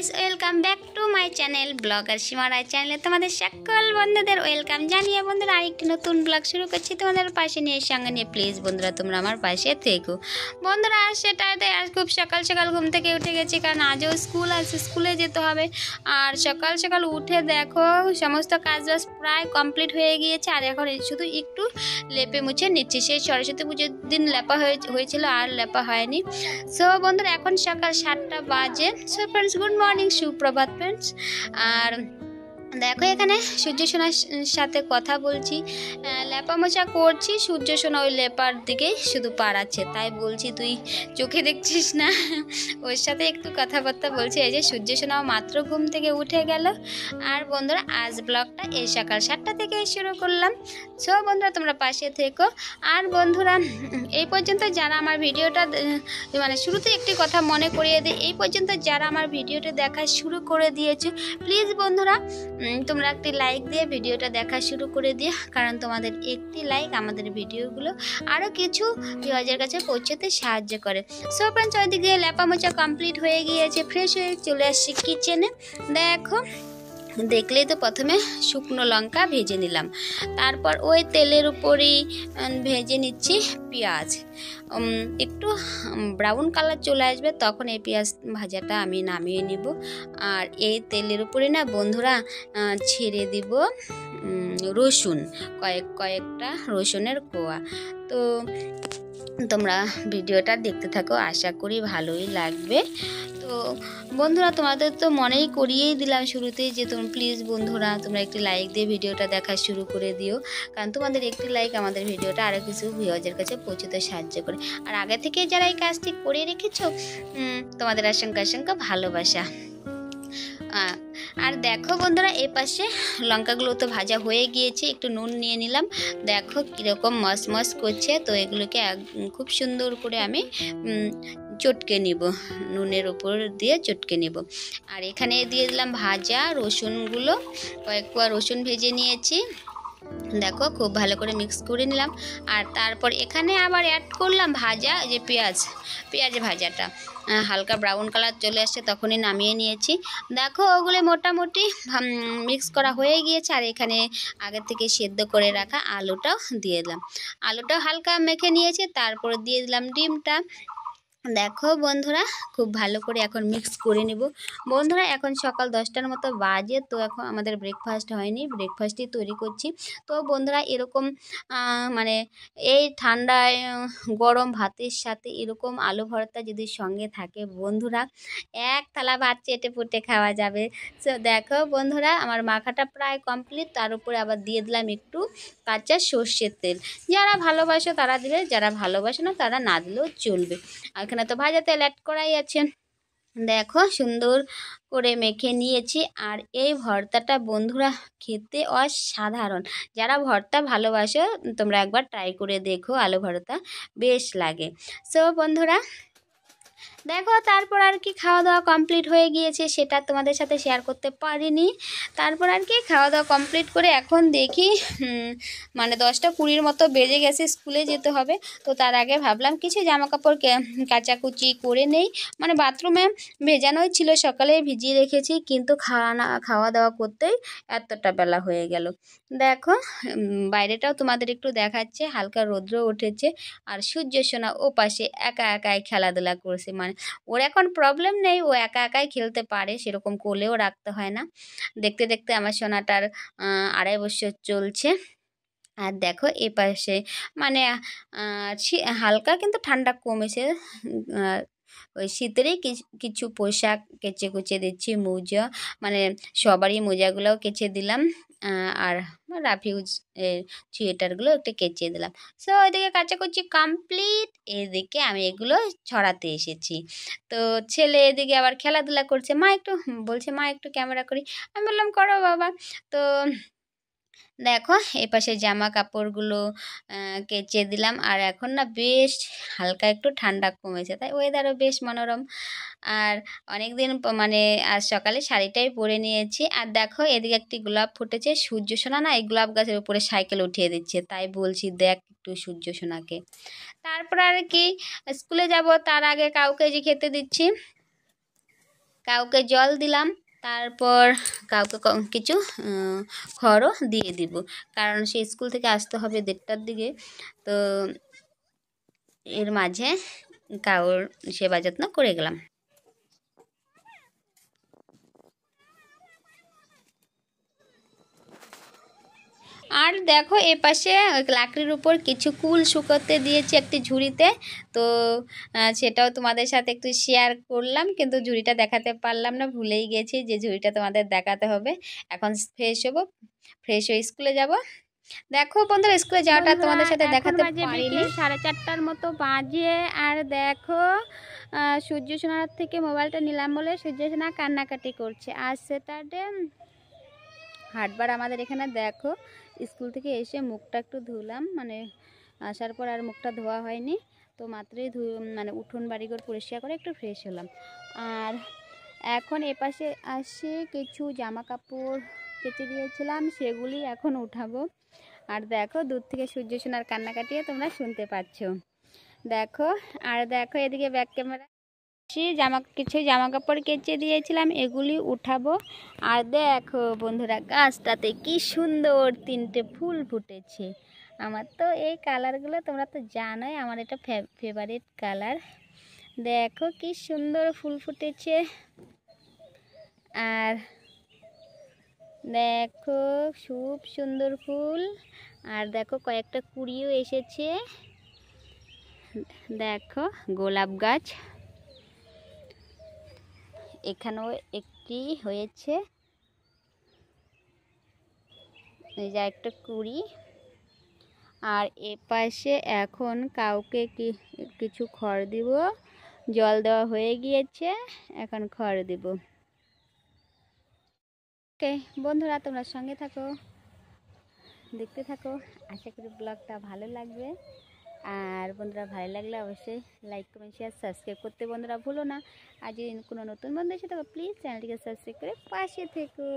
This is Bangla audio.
Guys, welcome back to my channel blogger Seema Roy চ্যানেলে তোমাদের সকল বন্ধুদের ওয়েলকাম জানিয়ে বন্ধুরা আরেকটি নতুন ব্লগ শুরু করছি তোমাদের পাশে নিয়ে সঙ্গে নিয়ে। প্লিজ বন্ধুরা তোমরা আমার পাশে থেকো। বন্ধুরা সেটাতে আজ খুব সকাল সকাল ঘুম থেকে উঠে গেছি, কারণ আজও স্কুল আছে, স্কুলে যেতে হবে। আর সকাল সকাল উঠে দেখো সমস্ত কাজ বাজ প্রায় কমপ্লিট হয়ে গিয়েছে, আর এখন শুধু একটু লেপে মুছে নিচ্ছি। সেই সরস্বতী পুজোর দিন লেপা হয়েছিল, আর লেপা হয়নি। সো বন্ধুরা এখন সকাল 7টা বাজে। সো ফ্রেন্ডস, গুড মর্নিং, সুপ্রভাত ফ্রেন্ডস। আর দেখো এখানে সূর্য সোনার সাথে কথা বলছি, লেপা মোছা করছি। সূর্য সোনা ওই লেপার দিকেই শুধু পাড়াচ্ছে, তাই বলছি তুই চোখে দেখছিস না, ওর সাথে একটু কথাবার্তা বলছি। এই যে সূর্য সোনাও মাত্র ঘুম থেকে উঠে গেল। আর বন্ধুরা আজ ব্লগটা এই সকাল 7টা থেকে শুরু করলাম। সো বন্ধুরা তোমরা পাশে থেকো। আর বন্ধুরা এই পর্যন্ত যারা আমার ভিডিওটা মানে শুরুতে একটি কথা মনে করিয়ে দিই, এই পর্যন্ত যারা আমার ভিডিওটা দেখা শুরু করে দিয়েছো, প্লিজ বন্ধুরা তোমরা একটি লাইক দিয়ে ভিডিওটা দেখা শুরু করে দিও, কারণ তোমাদের একটি লাইক আমাদের ভিডিওগুলো আরও কিছু ভিউয়ার্সের কাছে পৌঁছতে সাহায্য করে। সো ফ্রেন্ডস, ওইদিকে লেপা মোছা কমপ্লিট হয়ে গিয়েছে, ফ্রেশ হয়ে চলে আসছি কিচেনে। দেখো দেখলেই তো প্রথমে শুকনো লঙ্কা ভেজে নিলাম, তারপর ওই তেলের উপরেই ভেজে নিচ্ছি পেঁয়াজ। একটু ব্রাউন কালার চলে আসবে তখন এই পেঁয়াজ ভাজাটা আমি নামিয়ে নিব। আর এই তেলের উপরে না বন্ধুরা ছেড়ে দিব রসুন, কয়েকটা রসুনের কোয়া। তো তোমরা ভিডিওটা দেখতে থাকো, আশা করি ভালোই লাগবে। তো বন্ধুরা তোমাদের তো মনেই করিয়েই দিলাম শুরুতেই যে তোমরা প্লিজ বন্ধুরা তোমরা একটি লাইক দিয়ে ভিডিওটা দেখা শুরু করে দিও, কারণ তোমাদের একটি লাইক আমাদের ভিডিওটা আরও কিছু ভিউয়ার্সের কাছে পৌঁছতে সাহায্য করে। আর আগে থেকে যারা এই কাজটি করে রেখেছো তোমাদের অসংখ্য ভালোবাসা। আর দেখো বন্ধুরা এই পাশে লঙ্কাগুলো তো ভাজা হয়ে গিয়েছে, একটু নুন নিয়ে নিলাম। দেখো কীরকম মস করছে, তো এগুলোকে খুব সুন্দর করে আমি চটকে নিব, নুনের উপর দিয়ে চটকে নেব। আর এখানে দিয়ে দিলাম ভাজা রসুনগুলো, কয়েক কোয়া রসুন ভেজে নিয়েছি। দেখো খুব ভালো করে মিক্স করে নিলাম। আর তারপর এখানে আবার অ্যাড করলাম ভাজা যে পেঁয়াজ ভাজাটা হালকা ব্রাউন কালার চলে আসছে, তখনই নামিয়ে নিয়েছি। দেখো ওগুলো মোটামুটি মিক্স করা হয়ে গিয়েছে। আর এখানে আগে থেকে সেদ্ধ করে রাখা আলুটাও দিয়ে দিলাম, আলুটাও হালকা মেখে নিয়েছি। তারপর দিয়ে দিলাম ডিমটা। দেখো বন্ধুরা খুব ভালো করে এখন মিক্স করে নেব। বন্ধুরা এখন সকাল 10টার মতো বাজে, তো এখন আমাদের ব্রেকফাস্ট হয়নি, ব্রেকফাস্টই তৈরি করছি। তো বন্ধুরা এরকম মানে এই ঠান্ডায় গরম ভাতের সাথে এরকম আলু ভর্তা যদি সঙ্গে থাকে বন্ধুরা, এক থালা ভাত চেটে পুটে খাওয়া যাবে। তো দেখো বন্ধুরা আমার মাখাটা প্রায় কমপ্লিট, তার উপরে আবার দিয়ে দিলাম একটু কাঁচা সর্ষের তেল। যারা ভালোবাসো তারা দিলে, যারা ভালোবাসে না তারা না দিলেও চলবে। এখানে তো ভাজা তেল অ্যাড করাই আছে। দেখো সুন্দর করে মেখে নিয়েছি। আর এই ভর্তাটা বন্ধুরা খেতে অসাধারণ। যারা ভর্তা ভালোবাসো তোমরা একবার ট্রাই করে দেখো, আলু ভর্তা বেশ লাগে। সো বন্ধুরা দেখো তারপর আর কি খাওয়া দাওয়া কমপ্লিট হয়ে গিয়েছে, সেটা তোমাদের সাথে শেয়ার করতে পারিনি। তারপর আর কি খাওয়া দাওয়া কমপ্লিট করে এখন দেখি মানে 10টা 20 মতো বেজে গেছে, স্কুলে যেতে হবে। তো তার আগে ভাবলাম কিছু জামা কাপড় কাচাকুচি করে নেই, মানে বাথরুমে ভেজানোই ছিল, সকালে ভিজিয়ে রেখেছি, কিন্তু খাওয়া দাওয়া করতেই এতটা বেলা হয়ে গেল। দেখো বাইরেটাও তোমাদের একটু দেখাচ্ছে, হালকা রৌদ্র উঠেছে। আর সূর্য সোনা ও পাশে একাই খেলাধুলা করছে, মানে ওর এখন প্রবলেম নেই, ও একাই খেলতে পারে, সেরকম কোলেও রাখতে হয় না। দেখতে দেখতে আমার সোনাটার 2.5 বছর চলছে। আর দেখো এ পাশে মানে হালকা কিন্তু ঠান্ডা কমেছে। ওই শীতেরই কিছু পোশাক কেচে কুচে দিচ্ছি, মোজা মানে সবারই মোজাগুলোও কেচে দিলাম। আর রাফিউজ সোয়েটারগুলো একটু কেচে দিলাম। সো ওইদিকে কাচাকুচি কমপ্লিট, এদিকে আমি এগুলো ছড়াতে এসেছি। তো ছেলে এদিকে আবার খেলাধুলা করছে, বলছে মা একটু ক্যামেরা করি। আমি বললাম করো বাবা। তো দেখো এপাশে জামা কাপড়গুলো কেচে দিলাম। আর এখন না বেশ হালকা একটু ঠান্ডা কমেছে, তাই ওয়েদারও বেশ মনোরম। আর অনেক দিন মানে আজ সকালে শাড়িটাই পরে নিয়েছি। আর দেখো এদিকে একটি গোলাপ ফুটেছে, সূর্য সোনা না এই গোলাপ গাছের উপরে সাইকেল উঠিয়ে দিচ্ছে, তাই বলছি দেখ একটু সূর্য সোনাকে। তারপর আর কি স্কুলে যাব, তার আগে কাউকে যে খেতে দিচ্ছি। কাউকে জল দিলাম, তারপর কাউকে কিছু খড়ও দিয়ে দিব, কারণ সে স্কুল থেকে আসতে হবে 1:30টার দিকে। তো এর মাঝে কাউর সেবা যত্ন করে গেলাম। আর দেখো এপাশে লাকড়ির উপর কিছু কুল শুকোতে দিয়েছি একটি ঝুড়িতে। তো সেটাও তোমাদের সাথে একটু শেয়ার করলাম, কিন্তু ঝুড়িটা দেখাতে পারলাম না, ভুলেই গেছি যে ঝুড়িটা তোমাদের দেখাতে হবে। এখন ফ্রেশ হবো, ফ্রেশ হয়ে স্কুলে যাব। দেখো বন্ধুরা, স্কুলে যাওয়াটা তোমাদের সাথে দেখাতে পারিনি। 4:30টার মতো বাজে। আর দেখো সূর্য সোনার থেকে মোবাইলটা নিলাম বলে সূর্য সোনা কান্নাকাটি করছে। আজ স্যাটারডে, হাটবার আমাদের এখানে। দেখো স্কুল থেকে এসে মুখটা একটু ধুলাম, মানে আসার পর আর মুখটা ধোয়া হয়নি, তো মাত্রই মানে উঠোন বাড়িঘর পরিষ্কার করে একটু ফ্রেশ হলাম। আর এখন এপাশে আসে কিছু জামা কাপড় কেচে দিয়েছিলাম, সেগুলি এখন উঠাবো। আর দেখো দূর থেকে সূর্য সোনার কান্নাকাটিয়ে তোমরা শুনতে পাচ্ছ। দেখো, আর দেখো এদিকে ব্যাক ক্যামেরা, কিছু জামা কাপড় কেচে দিয়েছিলাম, এগুলি উঠাবো। আর দেখো বন্ধুরা, গাছটাতে কি সুন্দর 3টে ফুল ফুটেছে। আমার তো এই কালারগুলো তোমরা তো জানোই, আমার এটা ফেভারিট কালার। দেখো কি সুন্দর ফুল ফুটেছে। আর দেখো খুব সুন্দর ফুল। আর দেখো কয়েকটা কুড়িও এসেছে। দেখো গোলাপ গাছ, এখানেও একটি হয়েছে, এই যে একটা কুড়ি। আর এপাশে এখন কাউকে কিছু খড় দিব, জল দেওয়া হয়ে গিয়েছে, এখন খড় দিব। ওকে বন্ধুরা, তোমরা সঙ্গে থাকো, দেখতে থাকো, আশা করি ব্লগটা ভালো লাগবে। আর বন্ধুরা ভালো লাগলে অবশ্যই লাইক কমেন্ট শেয়ার সাবস্ক্রাইব করতে বন্ধুরা ভুলো না। আর যদি কোনো নতুন বন্ধু এসে থাকো প্লিজ চ্যানেলটিকে সাবস্ক্রাইব করে পাশে থেকো।